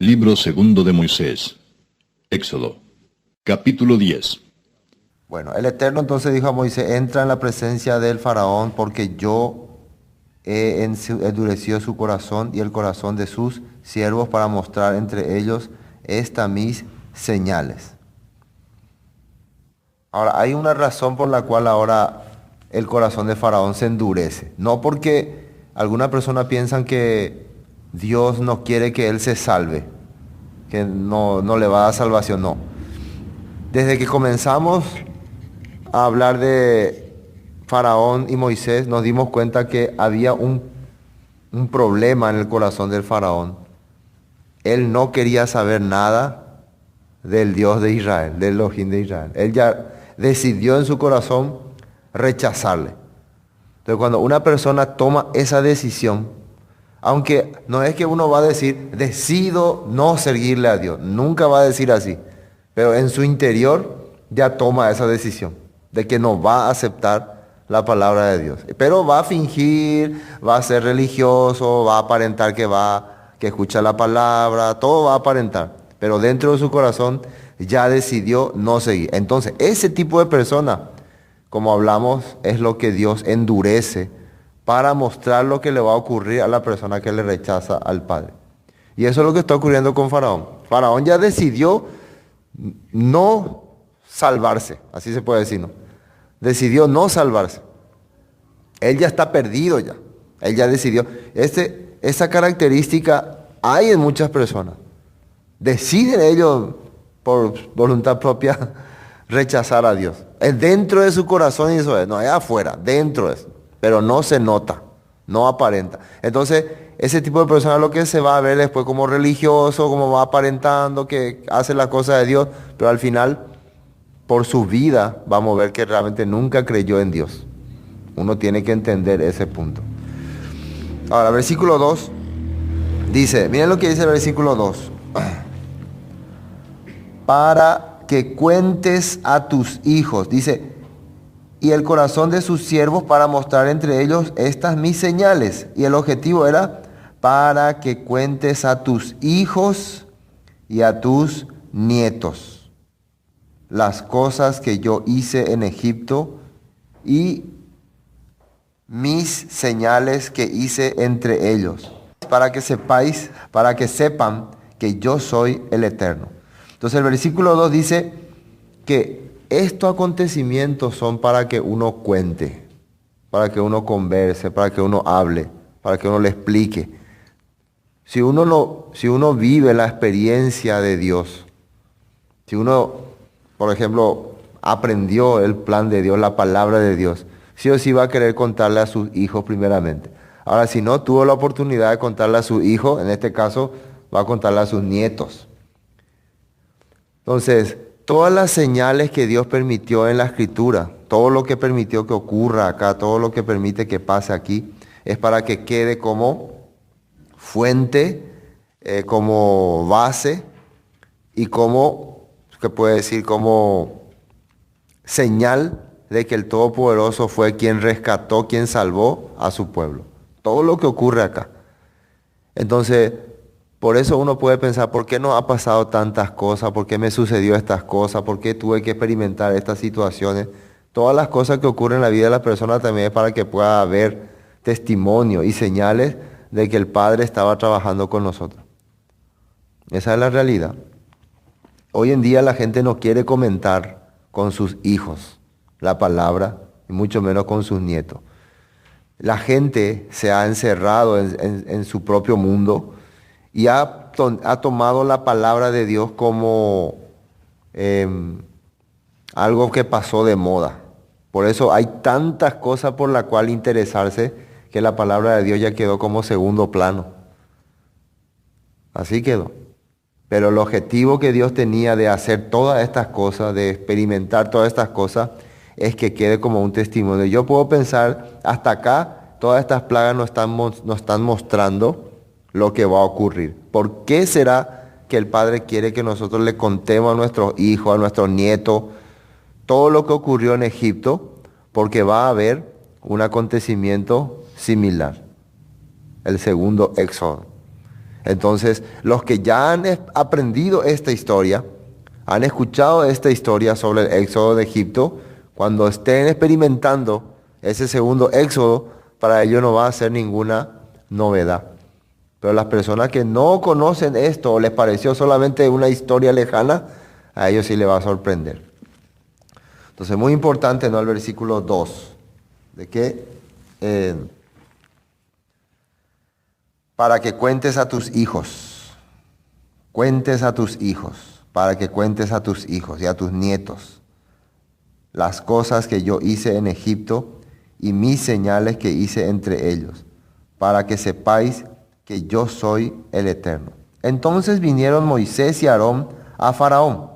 Libro segundo de Moisés. Éxodo. Capítulo 10. Bueno, el Eterno entonces dijo a Moisés, entra en la presencia del faraón porque yo he endurecido su corazón y el corazón de sus siervos para mostrar entre ellos estas mis señales. Ahora, hay una razón por la cual ahora el corazón de faraón se endurece. No porque algunas personas piensan que Dios no quiere que él se salve, que no le va a dar salvación, no. Desde que comenzamos a hablar de Faraón y Moisés, nos dimos cuenta que había un problema en el corazón del Faraón. Él no quería saber nada del Dios de Israel, del Elohim de Israel. Él ya decidió en su corazón rechazarle. Entonces, cuando una persona toma esa decisión, aunque no es que uno va a decir, decido no seguirle a Dios, nunca va a decir así, pero en su interior ya toma esa decisión de que no va a aceptar la palabra de Dios. Pero va a fingir, va a ser religioso, va a aparentar que escucha la palabra, todo va a aparentar. Pero dentro de su corazón ya decidió no seguir. Entonces, ese tipo de persona, como hablamos, es lo que Dios endurece para mostrar lo que le va a ocurrir a la persona que le rechaza al Padre. Y eso es lo que está ocurriendo con Faraón. Faraón ya decidió no salvarse, así se puede decir, ¿no? Decidió no salvarse. Él ya está perdido ya. Él ya decidió. Esa característica hay en muchas personas. Deciden ellos por voluntad propia rechazar a Dios. Es dentro de su corazón y eso es. No es afuera, dentro es. Pero no se nota, no aparenta. Entonces, ese tipo de personas lo que se va a ver después como religioso, como va aparentando que hace la cosa de Dios, pero al final, por su vida, vamos a ver que realmente nunca creyó en Dios. Uno tiene que entender ese punto. Ahora, versículo 2 dice, miren lo que dice el versículo 2. Para que cuentes a tus hijos, dice, y el corazón de sus siervos para mostrar entre ellos estas mis señales. Y el objetivo era para que cuentes a tus hijos y a tus nietos las cosas que yo hice en Egipto y mis señales que hice entre ellos, para que sepáis, para que sepan que yo soy el Eterno. Entonces el versículo 2 dice que estos acontecimientos son para que uno cuente, para que uno converse, para que uno hable, para que uno le explique. Si uno vive la experiencia de Dios, si uno, por ejemplo, aprendió el plan de Dios, la palabra de Dios, sí o sí va a querer contarle a sus hijos primeramente. Ahora, si no tuvo la oportunidad de contarle a sus hijos, en este caso va a contarle a sus nietos. Entonces, todas las señales que Dios permitió en la Escritura, todo lo que permitió que ocurra acá, todo lo que permite que pase aquí, es para que quede como fuente, como base y como, ¿qué puede decir? Como señal de que el Todopoderoso fue quien rescató, quien salvó a su pueblo. Todo lo que ocurre acá. Entonces, por eso uno puede pensar, ¿por qué no ha pasado tantas cosas? ¿Por qué me sucedió estas cosas? ¿Por qué tuve que experimentar estas situaciones? Todas las cosas que ocurren en la vida de la persona también es para que pueda haber testimonio y señales de que el Padre estaba trabajando con nosotros. Esa es la realidad. Hoy en día la gente no quiere comentar con sus hijos la palabra, y mucho menos con sus nietos. La gente se ha encerrado en su propio mundo y ha tomado la palabra de Dios como algo que pasó de moda. Por eso hay tantas cosas por las cuales interesarse que la palabra de Dios ya quedó como segundo plano. Así quedó. Pero el objetivo que Dios tenía de hacer todas estas cosas, de experimentar todas estas cosas, es que quede como un testimonio. Yo puedo pensar, hasta acá, todas estas plagas nos están mostrando lo que va a ocurrir. ¿Por qué será que el Padre quiere que nosotros le contemos a nuestros hijos, a nuestros nietos, todo lo que ocurrió en Egipto? Porque va a haber un acontecimiento similar, el segundo éxodo. Entonces, los que ya han aprendido esta historia, han escuchado esta historia sobre el éxodo de Egipto, cuando estén experimentando ese segundo éxodo, para ellos no va a ser ninguna novedad. Pero las personas que no conocen esto o les pareció solamente una historia lejana, a ellos sí les va a sorprender. Entonces, muy importante, ¿no? El versículo 2, de que para que cuentes a tus hijos, para que cuentes a tus hijos y a tus nietos las cosas que yo hice en Egipto y mis señales que hice entre ellos, para que sepáis que yo soy el Eterno. Entonces vinieron Moisés y Aarón a Faraón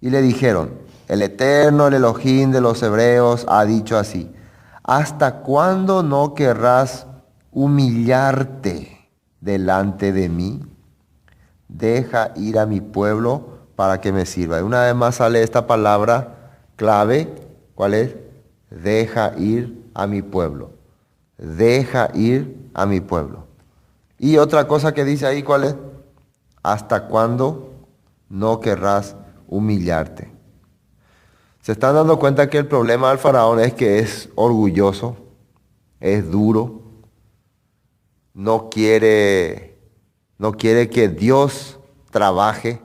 y le dijeron: el Eterno, el Elohim de los hebreos, ha dicho así: ¿hasta cuándo no querrás humillarte delante de mí? Deja ir a mi pueblo para que me sirva. Y una vez más sale esta palabra clave. ¿Cuál es? Deja ir a mi pueblo. Deja ir a mi pueblo. Y otra cosa que dice ahí, ¿cuál es? ¿Hasta cuándo no querrás humillarte? Se están dando cuenta que el problema del faraón es que es orgulloso, es duro, no quiere que Dios trabaje,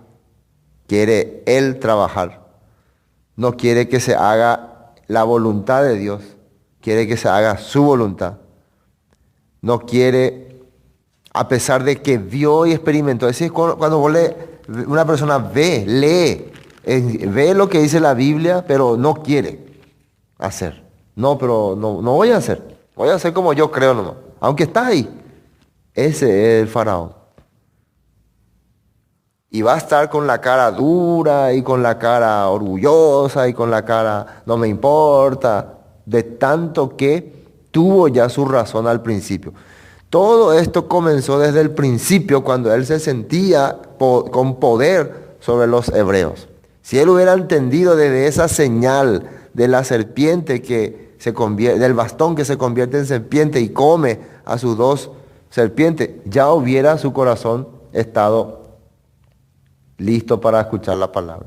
quiere él trabajar. No quiere que se haga la voluntad de Dios, quiere que se haga su voluntad. No quiere, a pesar de que vio y experimentó. Es decir, cuando una persona lee lo que dice la Biblia, pero no quiere hacer. No, pero no voy a hacer. Voy a hacer como yo creo nomás. Aunque está ahí. Ese es el faraón. Y va a estar con la cara dura y con la cara orgullosa y con la cara no me importa, de tanto que tuvo ya su razón al principio. Todo esto comenzó desde el principio, cuando él se sentía con poder sobre los hebreos. Si él hubiera entendido desde esa señal de la serpiente del bastón que se convierte en serpiente y come a sus dos serpientes, ya hubiera su corazón estado listo para escuchar la palabra.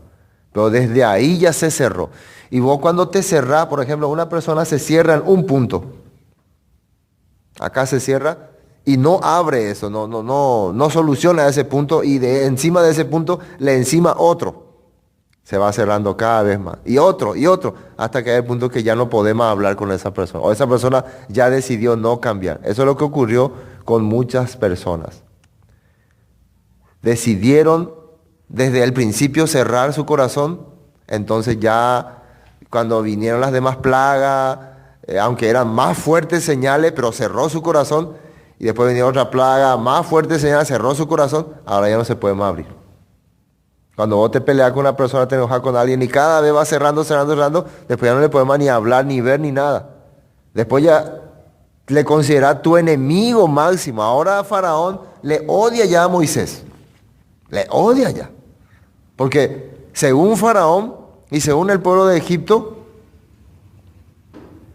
Pero desde ahí ya se cerró. Y vos cuando te cerrás, por ejemplo, una persona se cierra en un punto. Acá se cierra y no abre eso, no soluciona ese punto, y encima de ese punto le encima otro. Se va cerrando cada vez más. Y otro, hasta que hay el punto que ya no podemos hablar con esa persona. O esa persona ya decidió no cambiar. Eso es lo que ocurrió con muchas personas. Decidieron desde el principio cerrar su corazón. Entonces ya cuando vinieron las demás plagas, aunque eran más fuertes señales, pero cerró su corazón. Y después venía otra plaga, más fuerte señales, cerró su corazón. Ahora ya no se puede más abrir. Cuando vos te peleas con una persona, te enojas con alguien y cada vez va cerrando, después ya no le podemos ni hablar, ni ver, ni nada. Después ya le considera tu enemigo máximo. Ahora Faraón le odia ya a Moisés. Le odia ya. Porque según Faraón y según el pueblo de Egipto,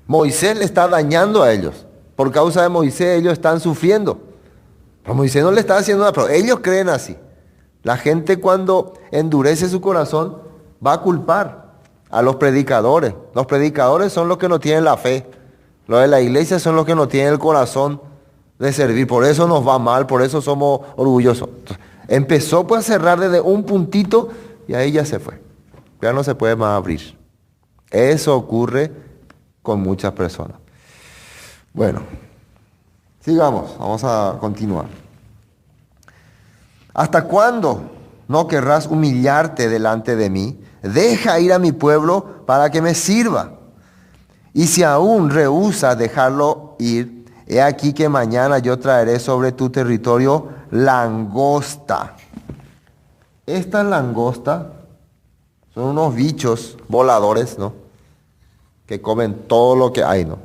Moisés le está dañando a ellos. Por causa de Moisés ellos están sufriendo. Pero Moisés no le está haciendo nada, pero ellos creen así. La gente cuando endurece su corazón va a culpar a los predicadores. Los predicadores son los que no tienen la fe. Los de la iglesia son los que no tienen el corazón de servir. Por eso nos va mal, por eso somos orgullosos. Empezó pues a cerrar desde un puntito y ahí ya se fue. Ya no se puede más abrir. Eso ocurre con muchas personas. Bueno, sigamos, vamos a continuar. ¿Hasta cuándo no querrás humillarte delante de mí? Deja ir a mi pueblo para que me sirva. Y si aún rehúsas dejarlo ir, he aquí que mañana yo traeré sobre tu territorio langosta. Estas langostas son unos bichos voladores, ¿no? Que comen todo lo que hay, ¿no?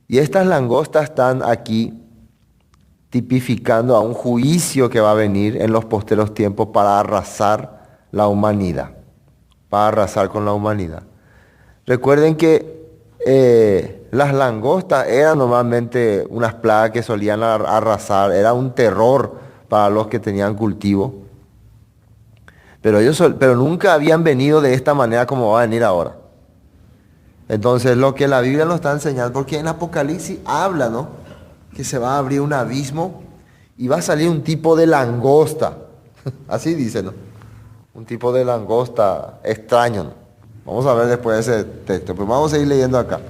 Y estas langostas están aquí tipificando a un juicio que va a venir en los posteros tiempos para arrasar la humanidad. Para arrasar con la humanidad. Recuerden que las langostas eran normalmente unas plagas que solían arrasar, era un terror para los que tenían cultivo. Pero nunca habían venido de esta manera como va a venir ahora. Entonces lo que la Biblia nos está enseñando, porque en Apocalipsis habla, ¿no? Que se va a abrir un abismo y va a salir un tipo de langosta. Así dice, ¿no? Un tipo de langosta extraño, ¿no? Vamos a ver después ese texto, pero vamos a seguir leyendo acá.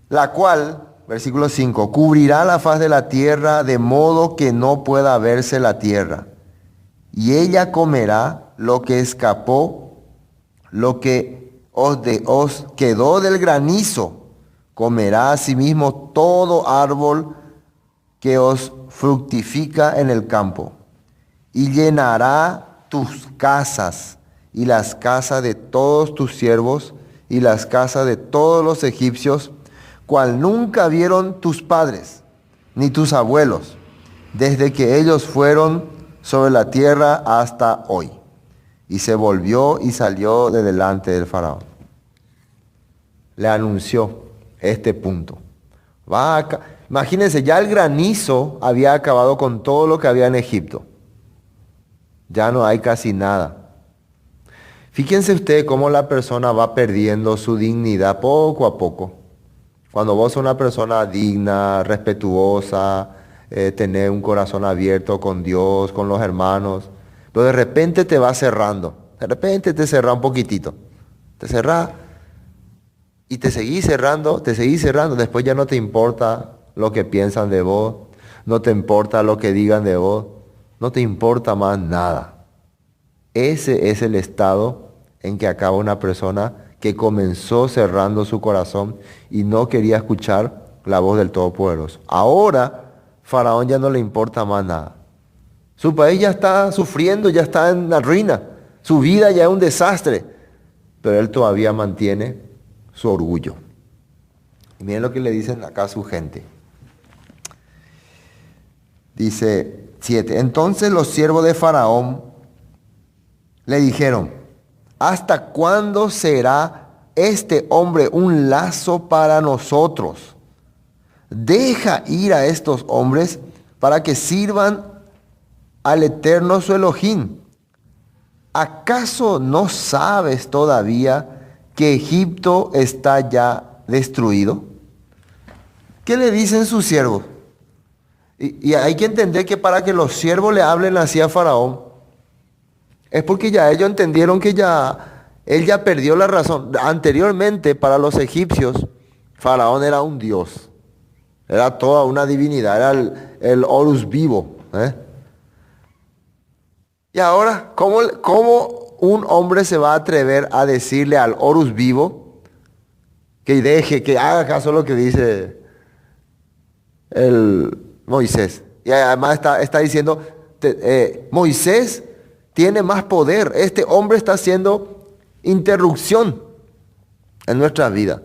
La cual, versículo 5, cubrirá la faz de la tierra de modo que no pueda verse la tierra. Y ella comerá lo que escapó, lo que os quedó del granizo. Comerá asimismo todo árbol que os fructifica en el campo. Y llenará tus casas y las casas de todos tus siervos y las casas de todos los egipcios, cual nunca vieron tus padres ni tus abuelos, desde que ellos fueron sobre la tierra hasta hoy. Y se volvió y salió de delante del faraón. Le anunció este punto. Imagínense, ya el granizo había acabado con todo lo que había en Egipto. Ya no hay casi nada. Fíjense ustedes cómo la persona va perdiendo su dignidad poco a poco. Cuando vos sos una persona digna, respetuosa, tener un corazón abierto con Dios, con los hermanos, pero de repente te va cerrando. De repente te cerrá un poquitito. Te cerrá y te seguís cerrando, después ya no te importa lo que piensan de vos, no te importa lo que digan de vos, no te importa más nada. Ese es el estado en que acaba una persona que comenzó cerrando su corazón y no quería escuchar la voz del Todopoderoso. Ahora, Faraón ya no le importa más nada. Su país ya está sufriendo, ya está en la ruina. Su vida ya es un desastre. Pero él todavía mantiene su orgullo. Y miren lo que le dicen acá a su gente. Dice 7. Entonces los siervos de Faraón le dijeron: ¿hasta cuándo será este hombre un lazo para nosotros? Deja ir a estos hombres para que sirvan al Eterno su Elohim. ¿Acaso no sabes todavía que Egipto está ya destruido? ¿Qué le dicen sus siervos? Y hay que entender que para que los siervos le hablen así a Faraón, es porque ya ellos entendieron que él ya perdió la razón. Anteriormente, para los egipcios, Faraón era un dios. Era toda una divinidad, era el Horus vivo. Y ahora, ¿cómo un hombre se va a atrever a decirle al Horus vivo que haga caso lo que dice el Moisés? Y además está diciendo, Moisés tiene más poder. Este hombre está haciendo interrupción en nuestra vida.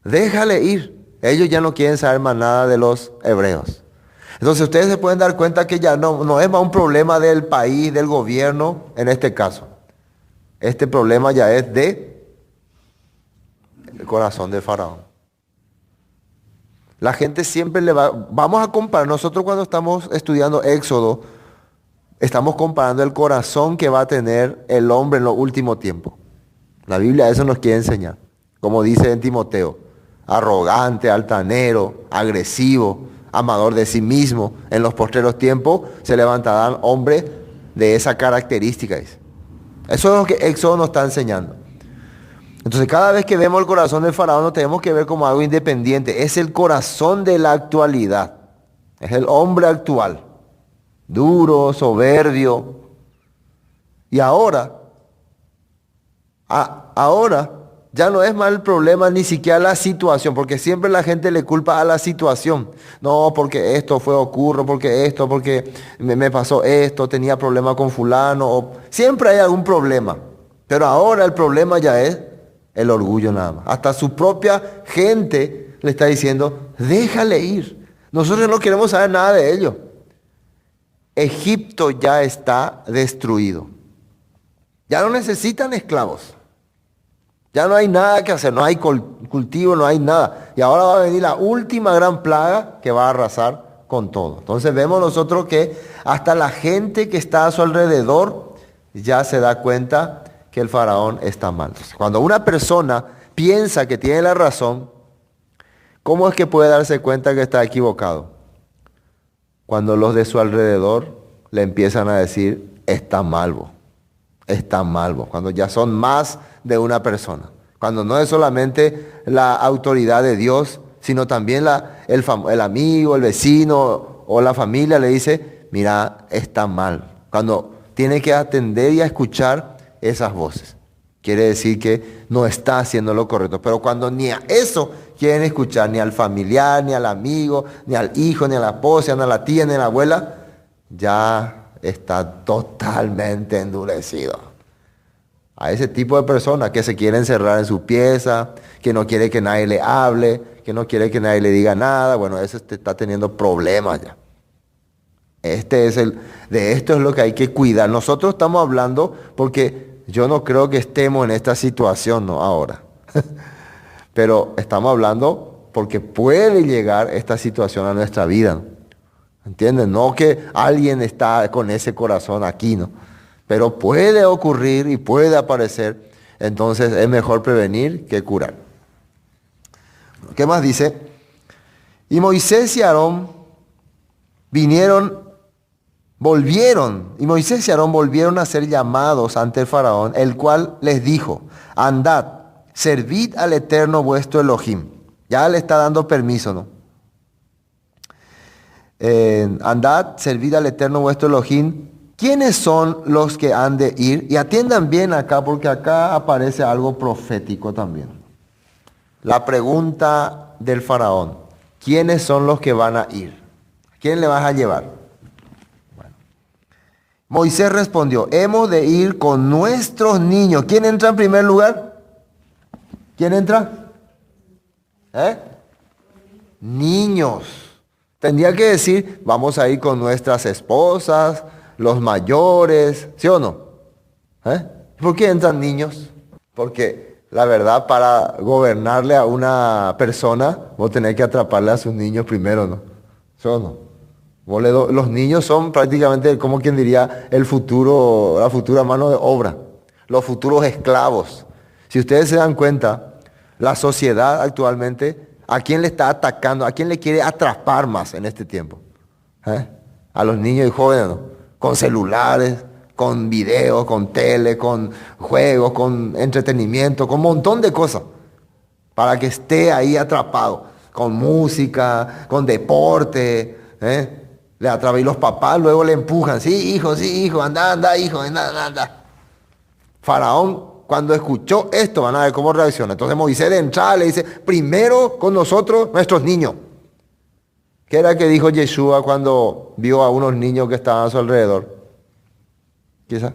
Déjale ir. Ellos ya no quieren saber más nada de los hebreos. Entonces ustedes se pueden dar cuenta que ya no es más un problema del país, del gobierno, en este caso. Este problema ya es del corazón de Faraón. La gente siempre vamos a comparar. Nosotros cuando estamos estudiando Éxodo, estamos comparando el corazón que va a tener el hombre en los últimos tiempos. La Biblia eso nos quiere enseñar. Como dice en Timoteo, arrogante, altanero, agresivo, amador de sí mismo. En los postreros tiempos se levantarán hombres de esa característica. Dice. Eso es lo que Éxodo nos está enseñando. Entonces cada vez que vemos el corazón del faraón no tenemos que ver como algo independiente. Es el corazón de la actualidad. Es el hombre actual. Duro, soberbio. Y ahora ya no es más el problema ni siquiera la situación, porque siempre la gente le culpa a la situación. No, porque esto porque me pasó esto, tenía problema con fulano. Siempre hay algún problema. Pero ahora el problema ya es el orgullo nada más. Hasta su propia gente le está diciendo, déjale ir. Nosotros no queremos saber nada de ello. Egipto ya está destruido. Ya no necesitan esclavos. Ya no hay nada que hacer, no hay cultivo, no hay nada. Y ahora va a venir la última gran plaga que va a arrasar con todo. Entonces vemos nosotros que hasta la gente que está a su alrededor ya se da cuenta que el faraón está mal. Entonces, cuando una persona piensa que tiene la razón, ¿cómo es que puede darse cuenta que está equivocado? Cuando los de su alrededor le empiezan a decir, está mal vos, está mal vos. Cuando ya son más de una persona. Cuando no es solamente la autoridad de Dios, sino también el amigo, el vecino o la familia le dice, mira, está mal. Cuando tiene que atender y a escuchar esas voces. Quiere decir que no está haciendo lo correcto. Pero cuando ni a eso quieren escuchar, ni al familiar, ni al amigo, ni al hijo, ni a la esposa, ni a la tía, ni a la abuela, ya está totalmente endurecido. A ese tipo de personas que se quieren encerrar en su pieza, que no quiere que nadie le hable, que no quiere que nadie le diga nada, bueno, ese está teniendo problemas ya. De esto es lo que hay que cuidar. Nosotros estamos hablando porque yo no creo que estemos en esta situación, no ahora. Pero estamos hablando porque puede llegar esta situación a nuestra vida, ¿no? ¿Entienden? No que alguien está con ese corazón aquí, ¿no? Pero puede ocurrir y puede aparecer. Entonces es mejor prevenir que curar. ¿Qué más dice? Y Moisés y Aarón Moisés y Aarón volvieron a ser llamados ante el faraón, el cual les dijo, andad, servid al Eterno vuestro Elohim. Ya le está dando permiso, ¿no? Andad, servid al Eterno vuestro Elohim. ¿Quiénes son los que han de ir? Y atiendan bien acá, porque acá aparece algo profético también. La pregunta del faraón, ¿quiénes son los que van a ir? ¿Quién le vas a llevar? Bueno. Moisés respondió, hemos de ir con nuestros niños. ¿Quién entra en primer lugar? ¿Quién entra? Niños. Tendría que decir, vamos a ir con nuestras esposas, los mayores, ¿sí o no? ¿Por qué entran niños? Porque la verdad, para gobernarle a una persona, vos tenés que atraparle a sus niños primero, ¿no? ¿Sí o no? Los niños son prácticamente, como quien diría, la futura mano de obra, los futuros esclavos. Si ustedes se dan cuenta, la sociedad actualmente, ¿a quién le está atacando? ¿A quién le quiere atrapar más en este tiempo? A los niños y jóvenes, ¿no? Con celulares, con videos, con tele, con juegos, con entretenimiento, con un montón de cosas. Para que esté ahí atrapado. Con música, con deporte. Le atrapa y los papás luego le empujan. Sí, hijo, anda, hijo, anda. Faraón, cuando escuchó esto, van a ver cómo reacciona. Entonces Moisés le entra, le dice, primero con nosotros, nuestros niños. ¿Qué era que dijo Yeshua cuando vio a unos niños que estaban a su alrededor? Quizá.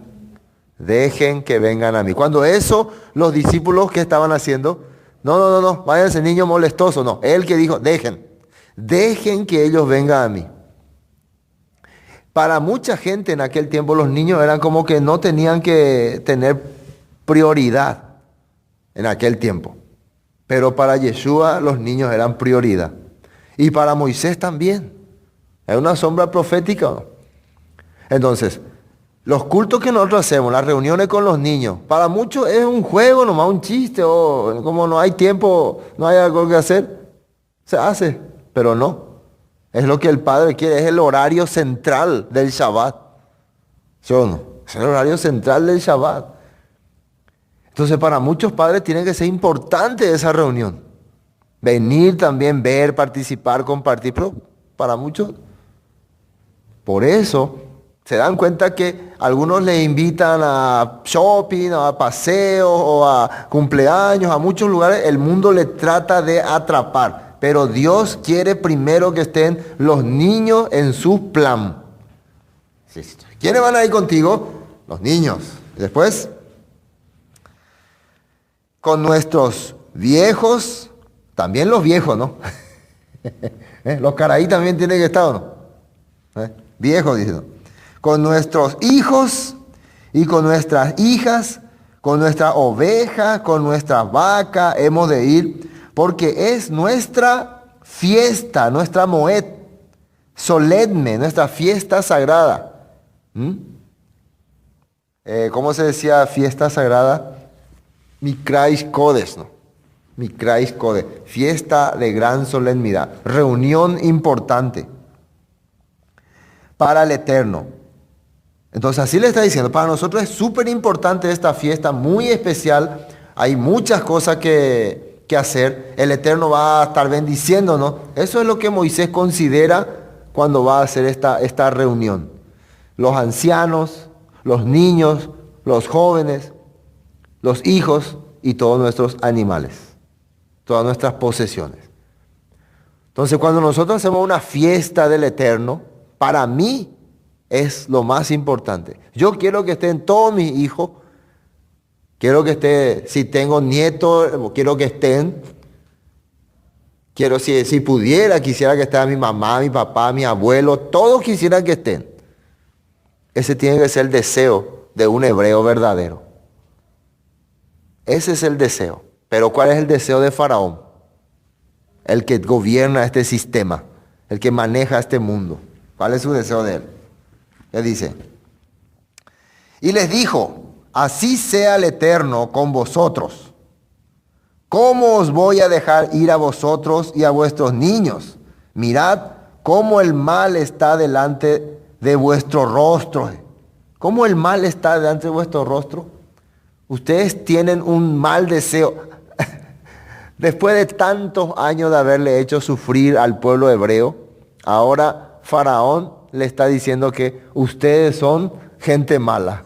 Dejen que vengan a mí. Cuando eso, los discípulos que estaban haciendo, no, váyanse niños molestosos. No, él que dijo, dejen que ellos vengan a mí. Para mucha gente en aquel tiempo los niños eran como que no tenían que tener prioridad en aquel tiempo. Pero para Yeshua los niños eran prioridad. Y para Moisés también. Es una sombra profética, ¿no? Entonces, los cultos que nosotros hacemos, las reuniones con los niños, para muchos es un juego, nomás un chiste, o como no hay tiempo, no hay algo que hacer, se hace, pero no. Es lo que el Padre quiere, es el horario central del Shabbat. ¿Sí o no? Es el horario central del Shabbat. Entonces, para muchos padres tiene que ser importante esa reunión. Venir también, ver, participar, compartir, pero para muchos, por eso, se dan cuenta que algunos le invitan a shopping, a paseos, o a cumpleaños, a muchos lugares, el mundo le trata de atrapar, pero Dios quiere primero que estén los niños en su plan. ¿Quiénes van a ir contigo? Los niños. Después, con nuestros viejos, también los viejos, ¿no? Los caraí también tienen que estar, ¿no? Viejos, dicen. Con nuestros hijos y con nuestras hijas, con nuestra oveja, con nuestra vaca, hemos de ir, porque es nuestra fiesta, nuestra moed solemne, nuestra fiesta sagrada. ¿Cómo se decía fiesta sagrada? Mikrais Kodesh, ¿no? Mikrais Kodesh, fiesta de gran solemnidad, reunión importante para el Eterno. Entonces así le está diciendo, para nosotros es súper importante esta fiesta, muy especial, hay muchas cosas que hacer, el Eterno va a estar bendiciéndonos, eso es lo que Moisés considera cuando va a hacer esta reunión. Los ancianos, los niños, los jóvenes, los hijos y todos nuestros animales, todas nuestras posesiones. Entonces cuando nosotros hacemos una fiesta del Eterno, para mí es lo más importante. Yo quiero que estén todos mis hijos, quiero que esté, si tengo nietos, quiero que estén. Quiero, si pudiera, quisiera que esté mi mamá, mi papá, mi abuelo, todos quisieran que estén. Ese tiene que ser el deseo de un hebreo verdadero. Ese es el deseo. Pero ¿cuál es el deseo de Faraón? El que gobierna este sistema, el que maneja este mundo. ¿Cuál es su deseo de él? Él dice, y les dijo, así sea el Eterno con vosotros. ¿Cómo os voy a dejar ir a vosotros y a vuestros niños? Mirad cómo el mal está delante de vuestro rostro. ¿Cómo el mal está delante de vuestro rostro? Ustedes tienen un mal deseo. Después de tantos años de haberle hecho sufrir al pueblo hebreo, ahora Faraón le está diciendo que ustedes son gente mala.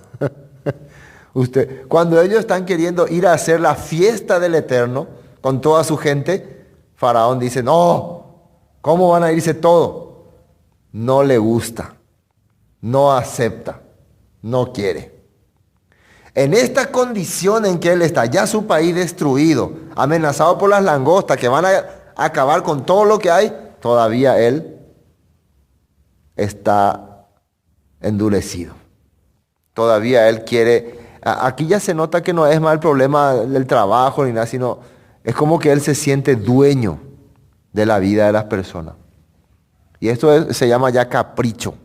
Cuando ellos están queriendo ir a hacer la fiesta del Eterno con toda su gente, Faraón dice, no, ¿cómo van a irse todos? No le gusta, no acepta, no quiere. En esta condición en que él está, ya su país destruido, amenazado por las langostas que van a acabar con todo lo que hay, todavía él está endurecido. Todavía él quiere. Aquí ya se nota que no es más el problema del trabajo ni nada, sino es como que él se siente dueño de la vida de las personas. Y esto se llama ya capricho.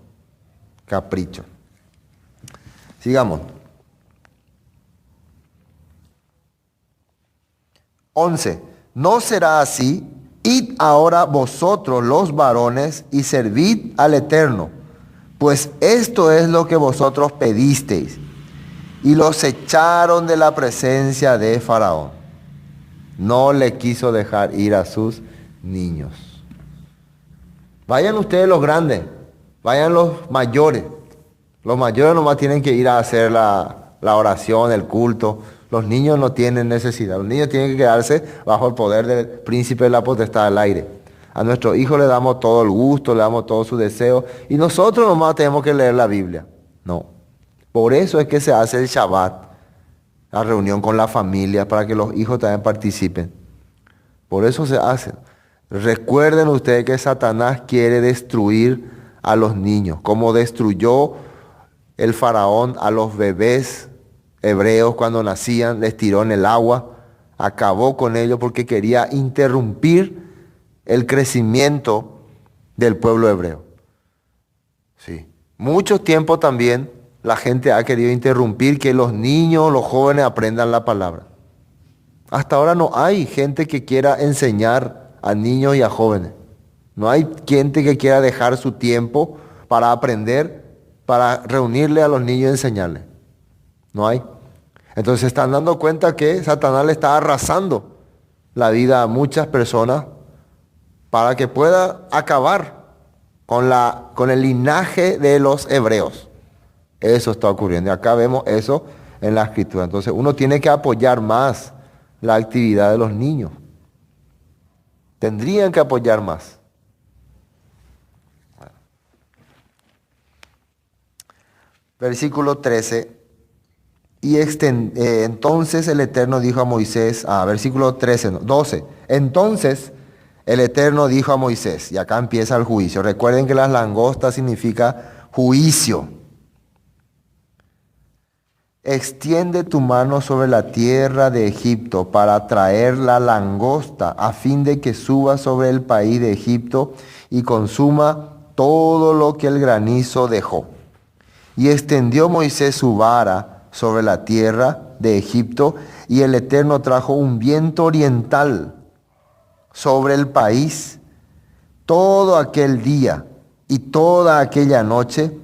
Capricho. Sigamos. 11. No será así. Id ahora vosotros los varones y servid al Eterno, pues esto es lo que vosotros pedisteis. Y los echaron de la presencia de Faraón. No le quiso dejar ir a sus niños. Vayan ustedes los grandes, vayan los mayores. Los mayores nomás tienen que ir a hacer la oración, el culto. Los niños no tienen necesidad. Los niños tienen que quedarse bajo el poder del príncipe de la potestad del aire. A nuestros hijos le damos todo el gusto, le damos todo su deseo. Y nosotros nomás tenemos que leer la Biblia. No. Por eso es que se hace el Shabbat, la reunión con la familia, para que los hijos también participen. Por eso se hace. Recuerden ustedes que Satanás quiere destruir a los niños, como destruyó el faraón a los bebés hebreos cuando nacían, les tiró en el agua, acabó con ellos porque quería interrumpir el crecimiento del pueblo hebreo. Sí. Mucho tiempo también la gente ha querido interrumpir que los niños, los jóvenes aprendan la palabra. Hasta ahora no hay gente que quiera enseñar a niños y a jóvenes. No hay gente que quiera dejar su tiempo para aprender, para reunirle a los niños y enseñarles. No hay. Entonces se están dando cuenta que Satanás le está arrasando la vida a muchas personas para que pueda acabar con el linaje de los hebreos. Eso está ocurriendo. Y acá vemos eso en la Escritura. Entonces uno tiene que apoyar más la actividad de los niños. Tendrían que apoyar más. Versículo 13. Y entonces el Eterno dijo a Moisés, versículo 13, no, 12. Entonces el Eterno dijo a Moisés, y acá empieza el juicio. Recuerden que las langostas significa juicio. extiende tu mano sobre la tierra de Egipto para traer la langosta, a fin de que suba sobre el país de Egipto y consuma todo lo que el granizo dejó. Y extendió Moisés su vara sobre la tierra de Egipto, y el Eterno trajo un viento oriental sobre el país todo aquel día y toda aquella noche,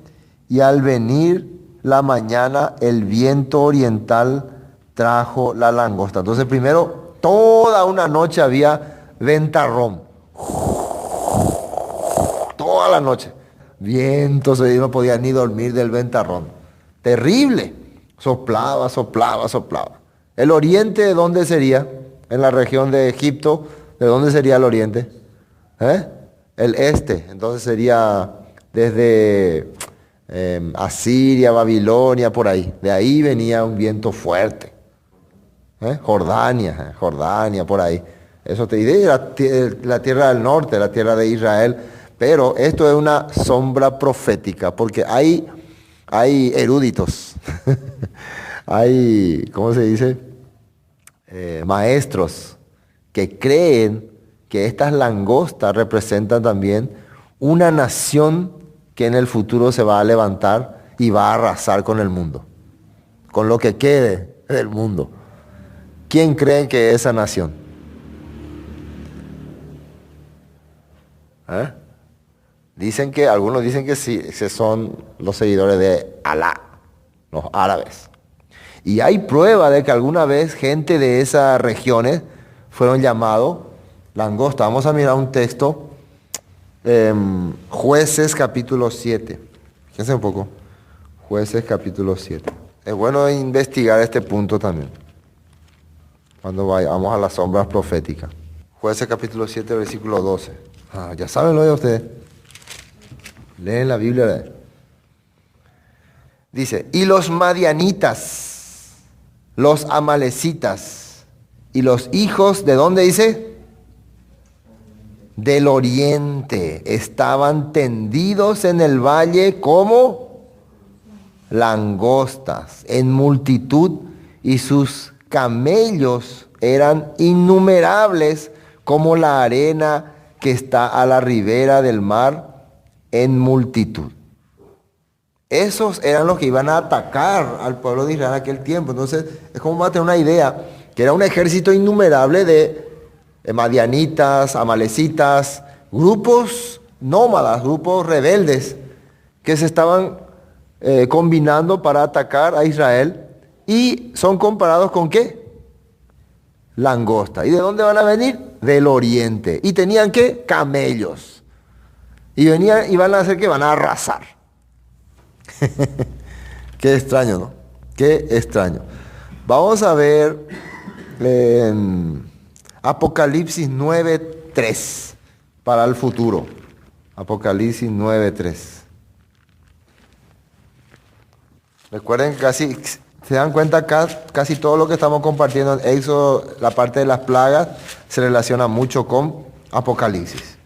y al venir la mañana el viento oriental trajo la langosta. Entonces primero, toda una noche había ventarrón. Toda la noche. Vientos, y no podía ni dormir del ventarrón. Terrible. Soplaba, soplaba, soplaba. ¿El oriente de dónde sería? En la región de Egipto, ¿de dónde sería el oriente? El este. Entonces sería desde Asiria, Babilonia, por ahí. De ahí venía un viento fuerte. Jordania, Jordania, por ahí. Eso te dice la tierra del norte, la tierra de Israel. Pero esto es una sombra profética, porque hay eruditos, hay, ¿cómo se dice? Maestros que creen que estas langostas representan también una nación que en el futuro se va a levantar y va a arrasar con el mundo, con lo que quede del mundo. ¿Quién cree que es esa nación? Algunos dicen que sí, que son los seguidores de Alá, los árabes. Y hay prueba de que alguna vez gente de esas regiones fueron llamados langosta. Vamos a mirar un texto, Jueces capítulo 7. Fíjense un poco, Jueces capítulo 7. Es bueno investigar este punto también, cuando vayamos a las sombras proféticas. Jueces capítulo 7, versículo 12. Ya saben lo de ustedes. Leen la Biblia. Dice, y los madianitas, los amalecitas y los hijos, ¿de dónde dice? Del oriente, estaban tendidos en el valle como langostas en multitud, y sus camellos eran innumerables como la arena que está a la ribera del mar en multitud. Esos eran los que iban a atacar al pueblo de Israel en aquel tiempo. Entonces, es como va a tener una idea, que era un ejército innumerable de madianitas, amalecitas, grupos nómadas, grupos rebeldes, que se estaban combinando para atacar a Israel, y son comparados con ¿qué? Langosta. ¿Y de dónde van a venir? Del oriente. ¿Y tenían qué? Camellos. Y venían y van a hacer que van a arrasar. Qué extraño, ¿no? Qué extraño. Vamos a ver Apocalipsis 9:3 para el futuro. Apocalipsis 9:3. Recuerden, casi se dan cuenta, casi todo lo que estamos compartiendo en Éxodo, la parte de las plagas, se relaciona mucho con Apocalipsis.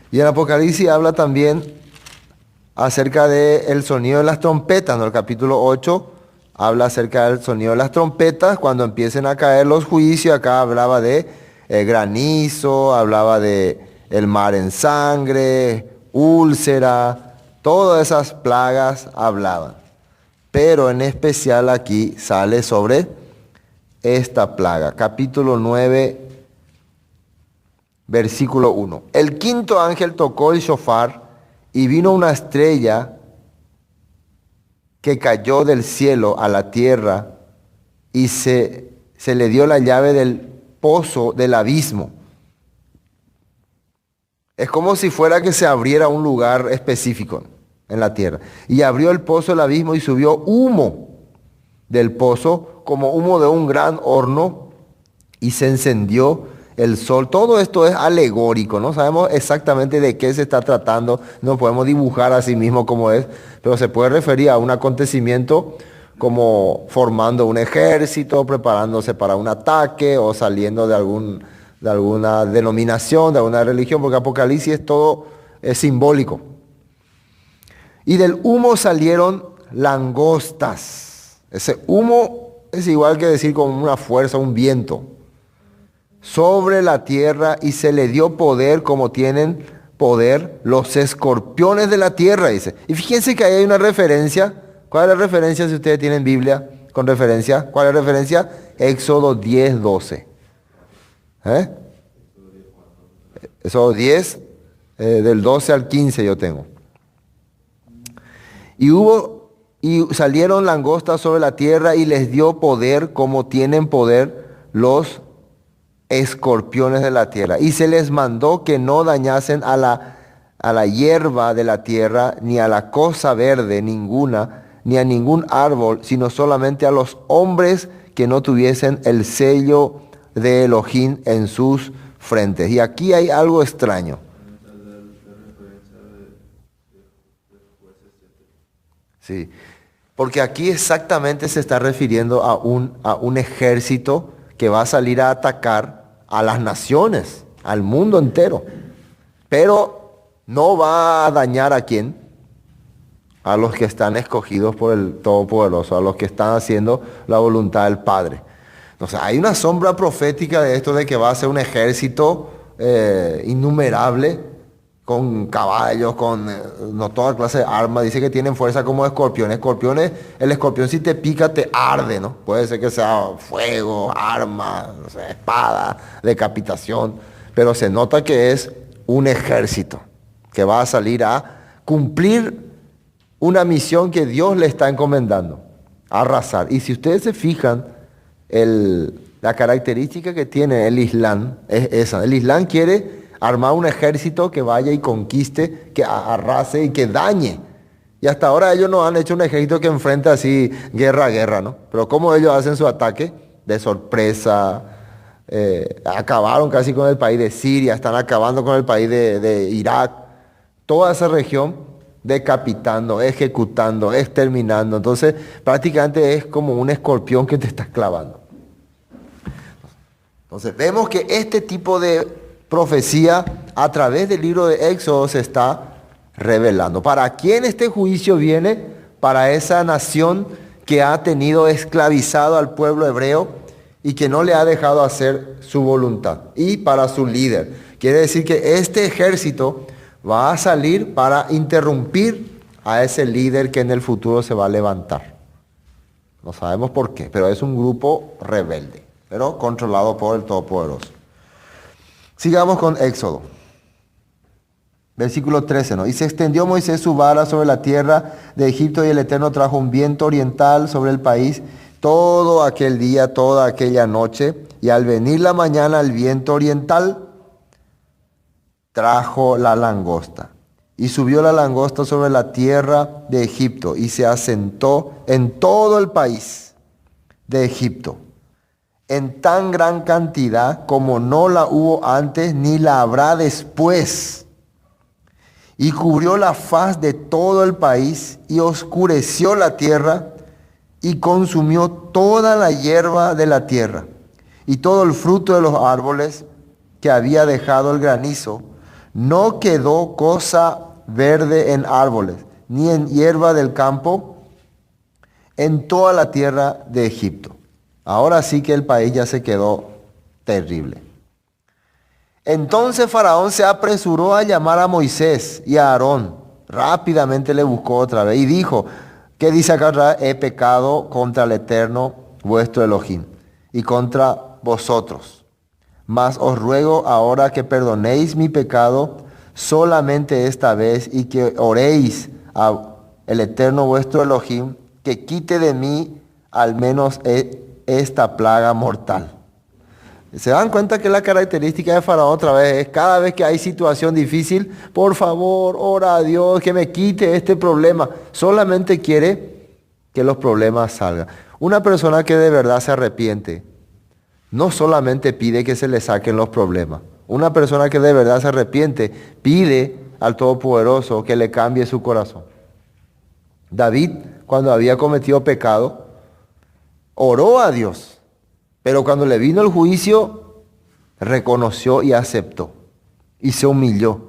Y en Apocalipsis habla también acerca del sonido de las trompetas, ¿no? El capítulo 8 habla acerca del sonido de las trompetas, cuando empiecen a caer los juicios. Acá hablaba de granizo, hablaba de el mar en sangre, úlcera, todas esas plagas hablaban. Pero en especial aquí sale sobre esta plaga. Capítulo 9, versículo 1. El quinto ángel tocó el shofar, y vino una estrella que cayó del cielo a la tierra, y se le dio la llave del pozo del abismo. Es como si fuera que se abriera un lugar específico en la tierra. Y abrió el pozo del abismo, y subió humo del pozo, como humo de un gran horno, y se encendió el sol. Todo esto es alegórico, no sabemos exactamente de qué se está tratando, no podemos dibujar a sí mismo cómo es, pero se puede referir a un acontecimiento como formando un ejército, preparándose para un ataque, o saliendo de alguna denominación, de alguna religión, porque Apocalipsis todo es simbólico. Y del humo salieron langostas. Ese humo es igual que decir con una fuerza, un viento, sobre la tierra, y se le dio poder como tienen poder los escorpiones de la tierra, dice. Y fíjense que ahí hay una referencia. ¿Cuál es la referencia si ustedes tienen Biblia con referencia? ¿Cuál es la referencia? Éxodo 10, 12. Éxodo 10, del 12 al 15 yo tengo. Y salieron langostas sobre la tierra y les dio poder como tienen poder los escorpiones de la tierra. Y se les mandó que no dañasen a la hierba de la tierra, ni a la cosa verde ninguna, ni a ningún árbol, sino solamente a los hombres que no tuviesen el sello de Elohim en sus frentes. Y aquí hay algo extraño. Sí, porque aquí exactamente se está refiriendo a un ejército que va a salir a atacar a las naciones, al mundo entero. Pero no va a dañar a quién, a los que están escogidos por el Todopoderoso, a los que están haciendo la voluntad del Padre. O sea, hay una sombra profética de esto, de que va a ser un ejército innumerable, con caballos, con no toda clase de armas. Dice que tienen fuerza como escorpiones. Escorpiones, el escorpión si te pica te arde, ¿no? Puede ser que sea fuego, arma, no sé, espada, decapitación. Pero se nota que es un ejército que va a salir a cumplir una misión que Dios le está encomendando, a arrasar. Y si ustedes se fijan, la característica que tiene el Islam es esa. El Islam quiere armar un ejército que vaya y conquiste, que arrase y que dañe. Y hasta ahora ellos no han hecho un ejército que enfrente así guerra a guerra, ¿no? Pero como ellos hacen su ataque de sorpresa, acabaron casi con el país de Siria, están acabando con el país de Irak, toda esa región, decapitando, ejecutando, exterminando. Entonces prácticamente es como un escorpión que te está clavando. Entonces vemos que este tipo de profecía a través del libro de Éxodo se está revelando. ¿Para quién este juicio viene? Para esa nación que ha tenido esclavizado al pueblo hebreo y que no le ha dejado hacer su voluntad. Y para su líder. Quiere decir que este ejército va a salir para interrumpir a ese líder que en el futuro se va a levantar. No sabemos por qué, pero es un grupo rebelde, pero controlado por el Todopoderoso. Sigamos con Éxodo. Versículo 13, ¿no? Y se extendió Moisés su vara sobre la tierra de Egipto, y el Eterno trajo un viento oriental sobre el país todo aquel día, toda aquella noche. Y al venir la mañana el viento oriental trajo la langosta. Y subió la langosta sobre la tierra de Egipto y se asentó en todo el país de Egipto, en tan gran cantidad como no la hubo antes ni la habrá después. Y cubrió la faz de todo el país y oscureció la tierra y consumió toda la hierba de la tierra y todo el fruto de los árboles que había dejado el granizo. No quedó cosa verde en árboles, ni en hierba del campo, en toda la tierra de Egipto. Ahora sí que el país ya se quedó terrible. Entonces Faraón se apresuró a llamar a Moisés y a Aarón. Rápidamente le buscó otra vez y dijo, ¿qué dice acá? He pecado contra el Eterno vuestro Elohim y contra vosotros. Mas os ruego ahora que perdonéis mi pecado solamente esta vez y que oréis al Eterno vuestro Elohim que quite de mí al menos esta plaga mortal. Se dan cuenta que la característica de Faraón otra vez es cada vez que hay situación difícil, por favor, ora a Dios que me quite este problema. Solamente quiere que los problemas salgan. Una persona que de verdad se arrepiente, no solamente pide que se le saquen los problemas. Una persona que de verdad se arrepiente, pide al Todopoderoso que le cambie su corazón. David, cuando había cometido pecado, oró a Dios, pero cuando le vino el juicio, reconoció y aceptó, y se humilló.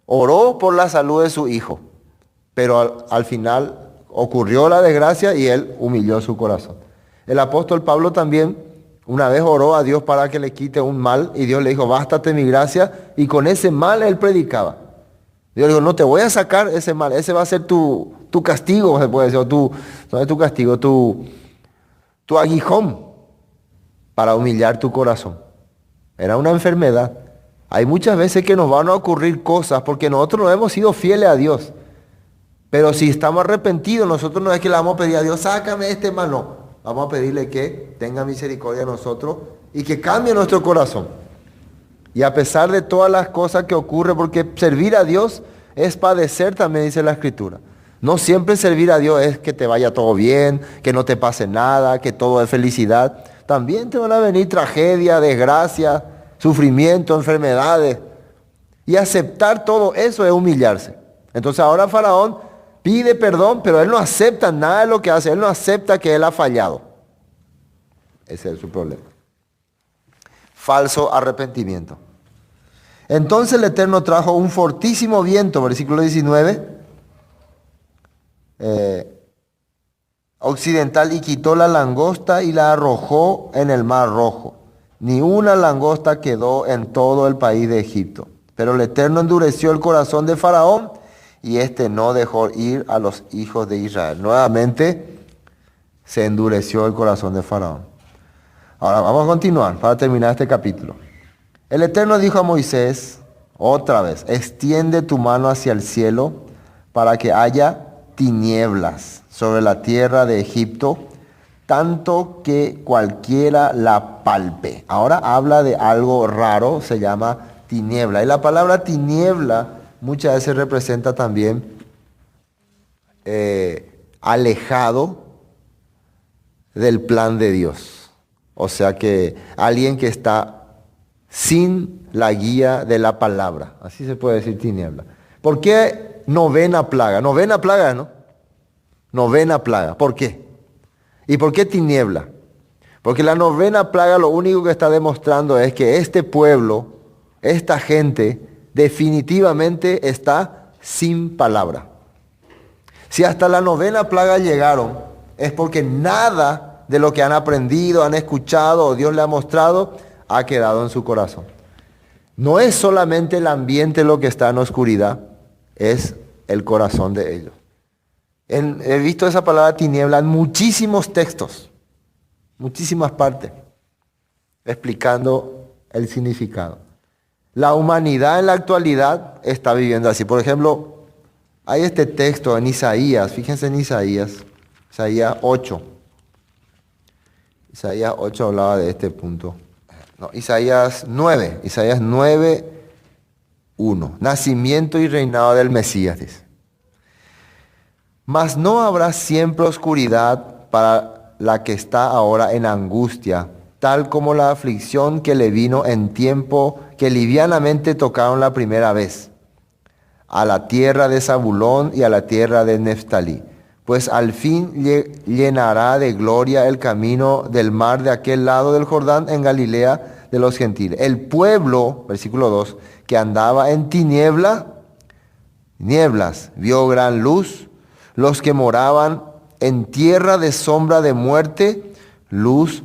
Oró por la salud de su hijo, pero al final, ocurrió la desgracia y él humilló su corazón. El apóstol Pablo también una vez oró a Dios para que le quite un mal y Dios le dijo, bástate mi gracia, y con ese mal él predicaba. Dios le dijo, no te voy a sacar ese mal, ese va a ser tu castigo, se puede decir, no es tu castigo, tu aguijón para humillar tu corazón. Era una enfermedad. Hay muchas veces que nos van a ocurrir cosas porque nosotros no hemos sido fieles a Dios. Pero si estamos arrepentidos, nosotros no es que le vamos a pedir a Dios, sácame este mal, no. Vamos a pedirle que tenga misericordia de nosotros y que cambie nuestro corazón. Y a pesar de todas las cosas que ocurren, porque servir a Dios es padecer, también dice la Escritura. No siempre servir a Dios es que te vaya todo bien, que no te pase nada, que todo es felicidad. También te van a venir tragedias, desgracias, sufrimiento, enfermedades. Y aceptar todo eso es humillarse. Entonces ahora Faraón pide perdón, pero él no acepta nada de lo que hace. Él no acepta que él ha fallado. Ese es su problema. Falso arrepentimiento. Entonces el Eterno trajo un fortísimo viento, versículo 19, occidental, y quitó la langosta y la arrojó en el mar Rojo. Ni una langosta quedó en todo el país de Egipto. Pero el Eterno endureció el corazón de Faraón y éste no dejó ir a los hijos de Israel. Nuevamente se endureció el corazón de Faraón. Ahora vamos a continuar para terminar este capítulo. El Eterno dijo a Moisés, otra vez, extiende tu mano hacia el cielo para que haya tinieblas sobre la tierra de Egipto, tanto que cualquiera la palpe. Ahora habla de algo raro, se llama tiniebla. Y la palabra tiniebla muchas veces representa también alejado del plan de Dios. O sea que alguien que está sin la guía de la palabra. Así se puede decir tiniebla. ¿Por qué novena plaga? Novena plaga, ¿no? Novena plaga. ¿Por qué? ¿Y por qué tiniebla? Porque la novena plaga lo único que está demostrando es que este pueblo, esta gente, definitivamente está sin palabra. Si hasta la novena plaga llegaron, es porque nada de lo que han aprendido, han escuchado o Dios le ha mostrado, ha quedado en su corazón. No es solamente el ambiente lo que está en oscuridad, es el corazón de ellos. He visto esa palabra tiniebla en muchísimos textos, muchísimas partes, explicando el significado. La humanidad en la actualidad está viviendo así. Por ejemplo, hay este texto en Isaías, fíjense en Isaías 8. Isaías 8 hablaba de este punto. No, Isaías 9, 1. Nacimiento y reinado del Mesías, dice. Mas no habrá siempre oscuridad para la que está ahora en angustia, tal como la aflicción que le vino en tiempo que livianamente tocaron la primera vez, a la tierra de Zabulón y a la tierra de Neftalí. Pues al fin llenará de gloria el camino del mar de aquel lado del Jordán en Galilea de los gentiles. El pueblo, versículo 2, que andaba en nieblas, vio gran luz. Los que moraban en tierra de sombra de muerte, luz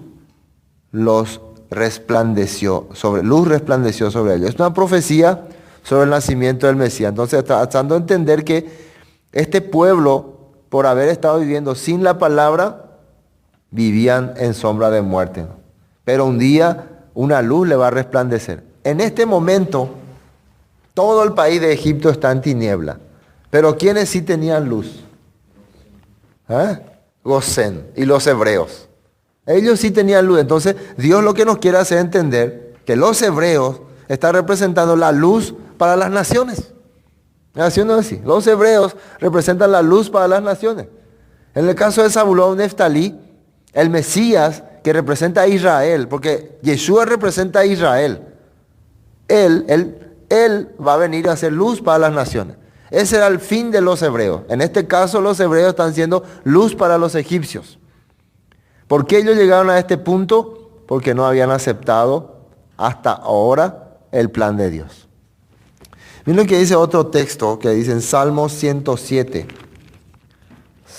resplandeció sobre ellos. Es una profecía sobre el nacimiento del Mesías. Entonces, tratando de entender que este pueblo, por haber estado viviendo sin la palabra, vivían en sombra de muerte. Pero un día una luz le va a resplandecer. En este momento, todo el país de Egipto está en tiniebla. Pero ¿quiénes sí tenían luz? Gosén y los hebreos. Ellos sí tenían luz. Entonces, Dios lo que nos quiere hacer entender que los hebreos están representando la luz para las naciones. Así no es así. Los hebreos representan la luz para las naciones. En el caso de Zabulón, Neftalí, el Mesías que representa a Israel, porque Yeshua representa a Israel. Él va a venir a hacer luz para las naciones. Ese era el fin de los hebreos. En este caso, los hebreos están siendo luz para los egipcios. ¿Por qué ellos llegaron a este punto? Porque no habían aceptado hasta ahora el plan de Dios. Miren lo que dice otro texto que dice en Salmo 107.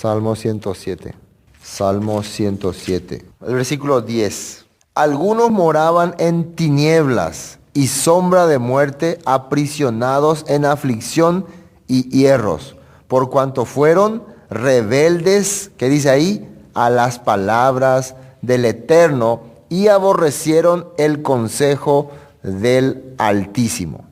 Salmo 107. Salmo 107. El versículo 10. Algunos moraban en tinieblas y sombra de muerte, aprisionados en aflicción y hierros, por cuanto fueron rebeldes, ¿qué dice ahí? A las palabras del Eterno y aborrecieron el consejo del Altísimo.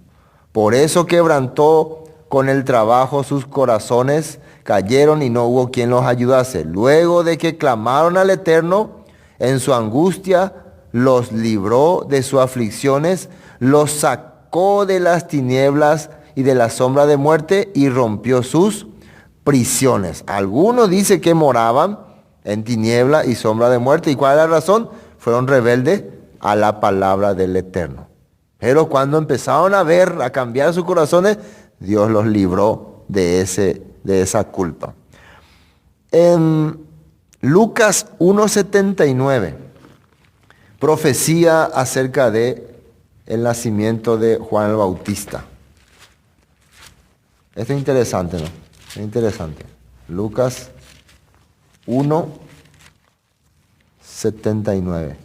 Por eso quebrantó con el trabajo sus corazones, cayeron y no hubo quien los ayudase. Luego de que clamaron al Eterno, en su angustia los libró de sus aflicciones, los sacó de las tinieblas y de la sombra de muerte y rompió sus prisiones. Algunos dicen que moraban en tiniebla y sombra de muerte. ¿Y cuál es la razón? Fueron rebeldes a la palabra del Eterno. Pero cuando empezaron a ver, a cambiar sus corazones, Dios los libró de esa culpa. En Lucas 1:79, profecía acerca de el nacimiento de Juan el Bautista. Esto es interesante, ¿no? Es interesante. Lucas 1:79.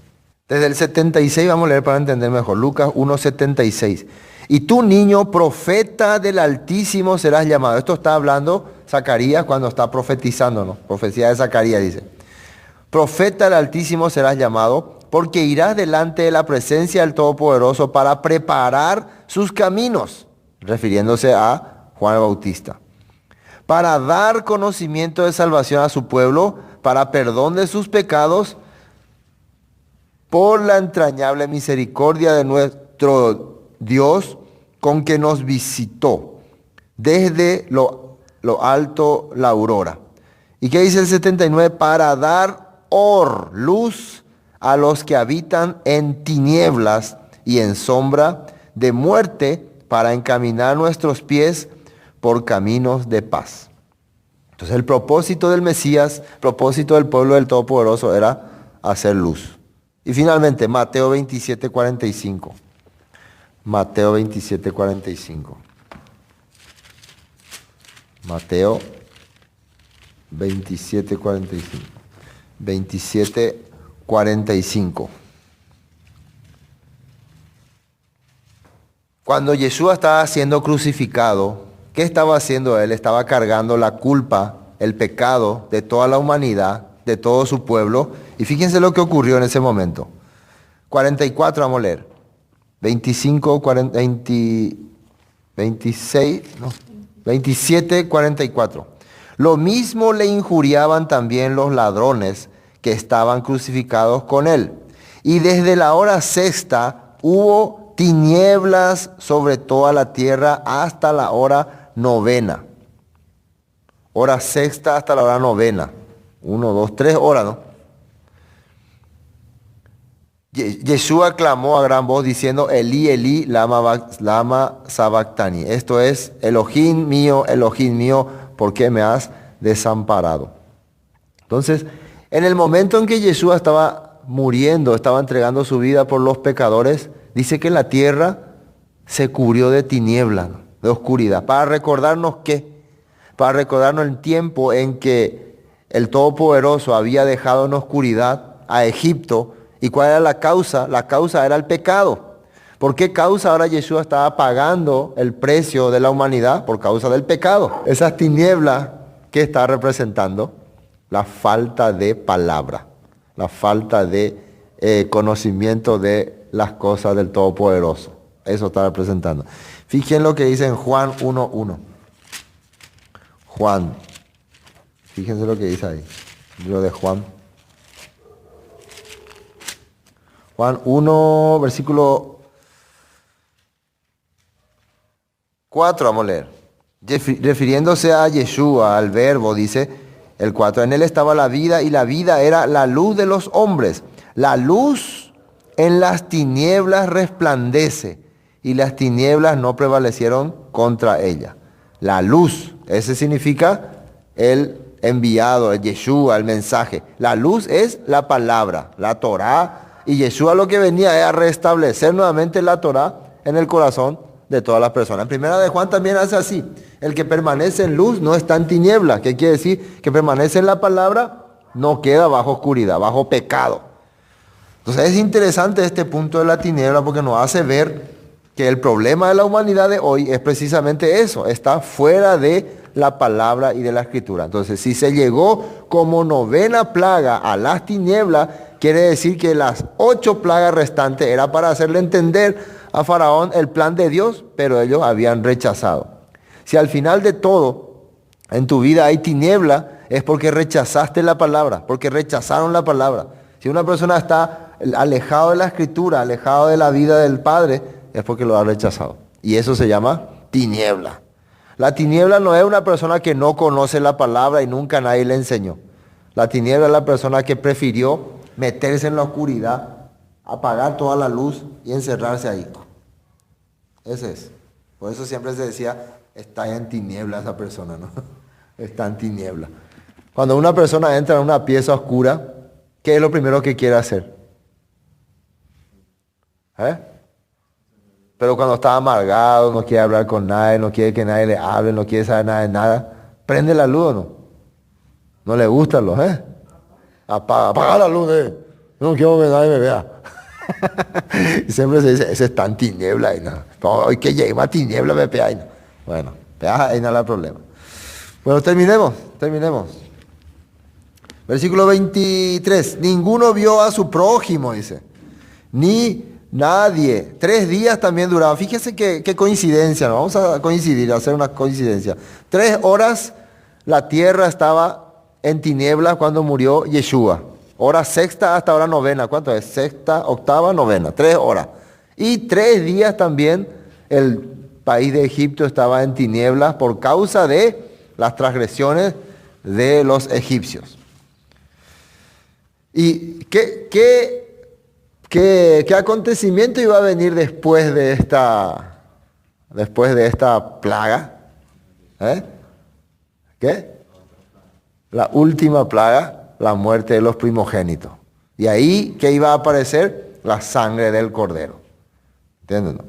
Desde el 76 vamos a leer para entender mejor. Lucas 1:76. Y tú, niño, profeta del Altísimo serás llamado. Esto está hablando Zacarías cuando está profetizando, ¿no? Profecía de Zacarías dice. Profeta del Altísimo serás llamado, porque irás delante de la presencia del Todopoderoso para preparar sus caminos, refiriéndose a Juan el Bautista, para dar conocimiento de salvación a su pueblo, para perdón de sus pecados, por la entrañable misericordia de nuestro Dios, con que nos visitó desde lo alto la aurora. ¿Y qué dice el 79? Para dar luz a los que habitan en tinieblas y en sombra de muerte, para encaminar nuestros pies por caminos de paz. Entonces el propósito del Mesías, propósito del pueblo del Todopoderoso era hacer luz. Y finalmente Mateo 27:45. Mateo 27:45. Mateo 27:45. 27:45. Cuando Yeshua estaba siendo crucificado, ¿qué estaba haciendo él? Estaba cargando la culpa, el pecado de toda la humanidad, de todo su pueblo. Y fíjense lo que ocurrió en ese momento. 44, vamos a leer. 25, 40, 20, 26, no, 27, 44. Lo mismo le injuriaban también los ladrones que estaban crucificados con él. Y desde la hora sexta hubo tinieblas sobre toda la tierra hasta la hora novena. Hora sexta hasta la hora novena. 1, 2, 3 horas, ¿no? Yeshua clamó a gran voz diciendo, Elí, Elí, lama sabactani. Esto es, Elohim mío, ¿por qué me has desamparado? Entonces, en el momento en que Yeshua estaba muriendo, estaba entregando su vida por los pecadores, dice que la tierra se cubrió de tinieblas, de oscuridad. ¿Para recordarnos qué? Para recordarnos el tiempo en que el Todopoderoso había dejado en oscuridad a Egipto. ¿Y cuál era la causa? La causa era el pecado. ¿Por qué causa ahora Yeshua estaba pagando el precio de la humanidad? Por causa del pecado. Esas tinieblas que está representando la falta de palabra, la falta de conocimiento de las cosas del Todopoderoso. Eso está representando. Fíjense lo que dice en Juan 1:1. Juan. Fíjense lo que dice ahí. Libro de Juan. Juan 1, versículo 4, vamos a leer. Refiriéndose a Yeshua, al verbo, dice el 4. En él estaba la vida y la vida era la luz de los hombres. La luz en las tinieblas resplandece y las tinieblas no prevalecieron contra ella. La luz, ese significa el enviado, el Yeshua, el mensaje. La luz es la palabra, la Torá. Y Yeshua lo que venía era restablecer nuevamente la Torá en el corazón de todas las personas. En primera de Juan también hace así. El que permanece en luz no está en tiniebla. ¿Qué quiere decir? Que permanece en la palabra, no queda bajo oscuridad, bajo pecado. Entonces es interesante este punto de la tiniebla porque nos hace ver que el problema de la humanidad de hoy es precisamente eso. Está fuera de la palabra y de la escritura. Entonces, si se llegó como novena plaga a las tinieblas, quiere decir que las 8 plagas restantes era para hacerle entender a Faraón el plan de Dios, pero ellos habían rechazado. Si al final de todo en tu vida hay tiniebla, es porque rechazaste la palabra, porque rechazaron la palabra. Si una persona está alejado de la escritura, alejado de la vida del Padre, es porque lo ha rechazado. Y eso se llama tiniebla. La tiniebla no es una persona que no conoce la palabra y nunca nadie le enseñó. La tiniebla es la persona que prefirió meterse en la oscuridad, apagar toda la luz y encerrarse ahí. Ese es. Por eso siempre se decía, está en tiniebla esa persona, ¿no? Está en tiniebla. Cuando una persona entra en una pieza oscura, ¿qué es lo primero que quiere hacer? Pero cuando está amargado, no quiere hablar con nadie, no quiere que nadie le hable, no quiere saber nada de nada, prende la luz o no. No le gustan los, apaga la luz, no quiero que nadie me vea. Y siempre se dice, ese está en tiniebla y nada. Hoy que llegue más tiniebla me pega ahí. No. Bueno, ahí no hay problema. Bueno, terminemos. Versículo 23. Ninguno vio a su prójimo, dice. Ni nadie. 3 días también duraba. Fíjese qué coincidencia, ¿no? Vamos a coincidir, a hacer una coincidencia. 3 horas la tierra estaba en tinieblas cuando murió Yeshua. Hora sexta hasta hora novena. ¿Cuánto es? Sexta, octava, novena. 3 horas. Y 3 días también el país de Egipto estaba en tinieblas por causa de las transgresiones de los egipcios. ¿Y qué acontecimiento iba a venir después de esta plaga? ¿Qué? La última plaga, la muerte de los primogénitos. Y ahí, ¿qué iba a aparecer? La sangre del cordero. ¿Entienden? No?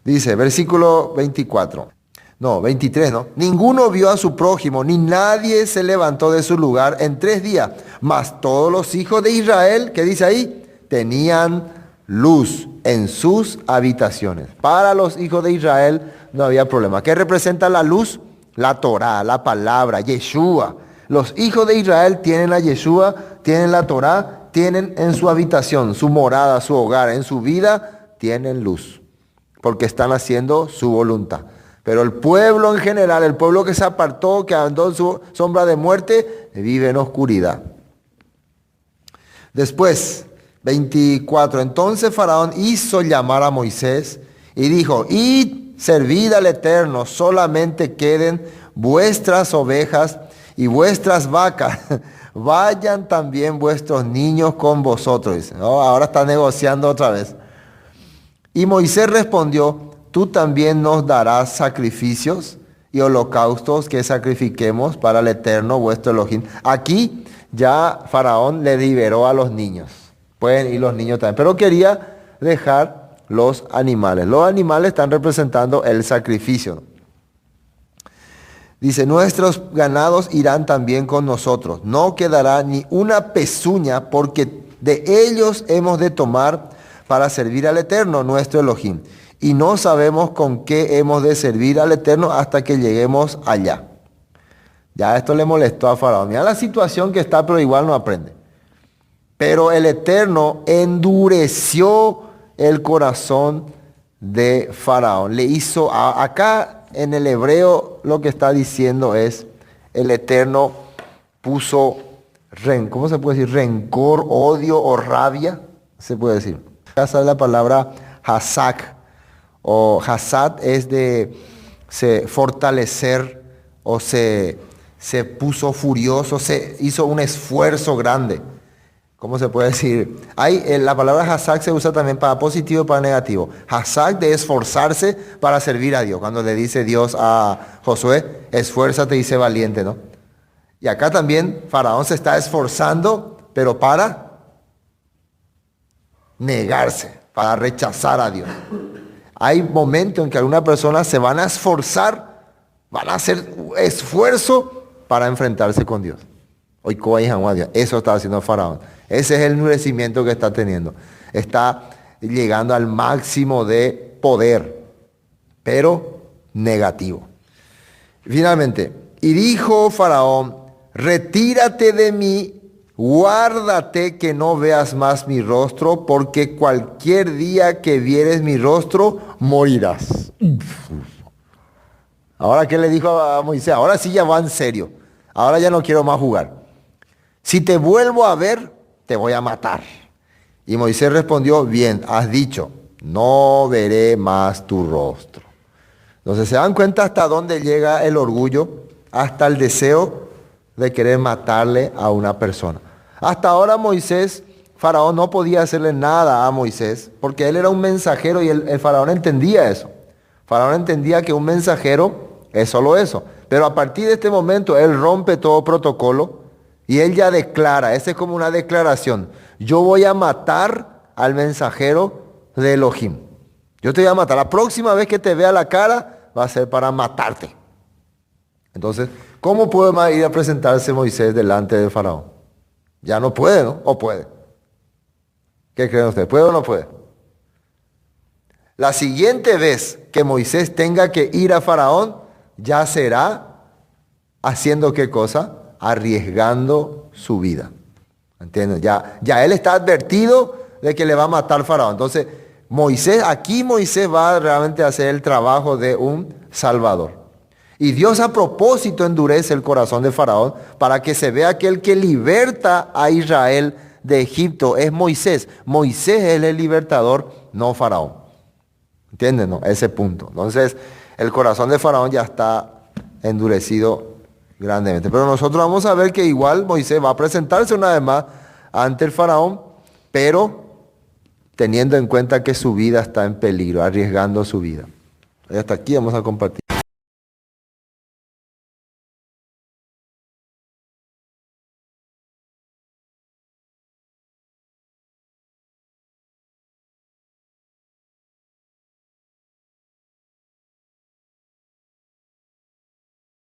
Dice, versículo 23, ¿no? Ninguno vio a su prójimo, ni nadie se levantó de su lugar en 3 días. Mas todos los hijos de Israel, ¿qué dice ahí? Tenían luz en sus habitaciones. Para los hijos de Israel no había problema. ¿Qué representa la luz? La Torá, la palabra, Yeshua. Los hijos de Israel tienen a Yeshua, tienen la Torá, tienen en su habitación, su morada, su hogar, en su vida, tienen luz. Porque están haciendo su voluntad. Pero el pueblo en general, el pueblo que se apartó, que andó en su sombra de muerte, vive en oscuridad. Después, 24. Entonces Faraón hizo llamar a Moisés y dijo, id, servid al Eterno, solamente queden vuestras ovejas y vuestras vacas. Vayan también vuestros niños con vosotros. Dice, ¿no? Ahora está negociando otra vez. Y Moisés respondió, tú también nos darás sacrificios y holocaustos que sacrifiquemos para el Eterno vuestro Elohim. Aquí ya Faraón le liberó a los niños. Pueden ir los niños también. Pero quería dejar los animales. Los animales están representando el sacrificio. Dice, nuestros ganados irán también con nosotros. No quedará ni una pezuña porque de ellos hemos de tomar para servir al Eterno nuestro Elohim. Y no sabemos con qué hemos de servir al Eterno hasta que lleguemos allá. Ya esto le molestó a Faraón. Mira la situación que está, pero igual no aprende. Pero el Eterno endureció el corazón de Faraón. Le hizo, acá en el hebreo lo que está diciendo es, el Eterno puso, ¿cómo se puede decir? Rencor, odio o rabia, se puede decir. Acá sale la palabra hasak. O hasad es de fortalecer o se puso furioso, se hizo un esfuerzo grande. ¿Cómo se puede decir? La palabra hasad se usa también para positivo y para negativo. Hasad de esforzarse para servir a Dios. Cuando le dice Dios a Josué, esfuérzate y sé valiente, ¿no? Y acá también Faraón se está esforzando, pero para negarse, para rechazar a Dios. Hay momentos en que algunas personas se van a esforzar, van a hacer esfuerzo para enfrentarse con Dios. Hoy, eso está haciendo el faraón. Ese es el endurecimiento que está teniendo. Está llegando al máximo de poder, pero negativo. Finalmente, y dijo Faraón, retírate de mí, guárdate que no veas más mi rostro, porque cualquier día que vieres mi rostro, morirás. Ahora, ¿qué le dijo a Moisés? Ahora sí ya va en serio. Ahora ya no quiero más jugar. Si te vuelvo a ver, te voy a matar. Y Moisés respondió, bien, has dicho, no veré más tu rostro. Entonces, ¿se dan cuenta hasta dónde llega el orgullo? Hasta el deseo de querer matarle a una persona. Hasta ahora Faraón no podía hacerle nada a Moisés, porque él era un mensajero y el faraón entendía eso. Faraón entendía que un mensajero es solo eso. Pero a partir de este momento, él rompe todo protocolo y él ya declara, esa es como una declaración, yo voy a matar al mensajero de Elohim. Yo te voy a matar. La próxima vez que te vea la cara, va a ser para matarte. Entonces, ¿cómo puede ir a presentarse Moisés delante del faraón? Ya no puede, ¿no? ¿O puede? ¿Qué creen ustedes? ¿Puede o no puede? La siguiente vez que Moisés tenga que ir a faraón, ya será haciendo ¿qué cosa? Arriesgando su vida. ¿Entienden? Ya él está advertido de que le va a matar faraón. Entonces, Moisés va realmente a hacer el trabajo de un salvador. Y Dios a propósito endurece el corazón de Faraón para que se vea que el que liberta a Israel de Egipto es Moisés. Moisés es el libertador, no Faraón. ¿Entienden? No? Ese punto. Entonces, el corazón de Faraón ya está endurecido grandemente. Pero nosotros vamos a ver que igual Moisés va a presentarse una vez más ante el Faraón, pero teniendo en cuenta que su vida está en peligro, arriesgando su vida. Y hasta aquí vamos a compartir.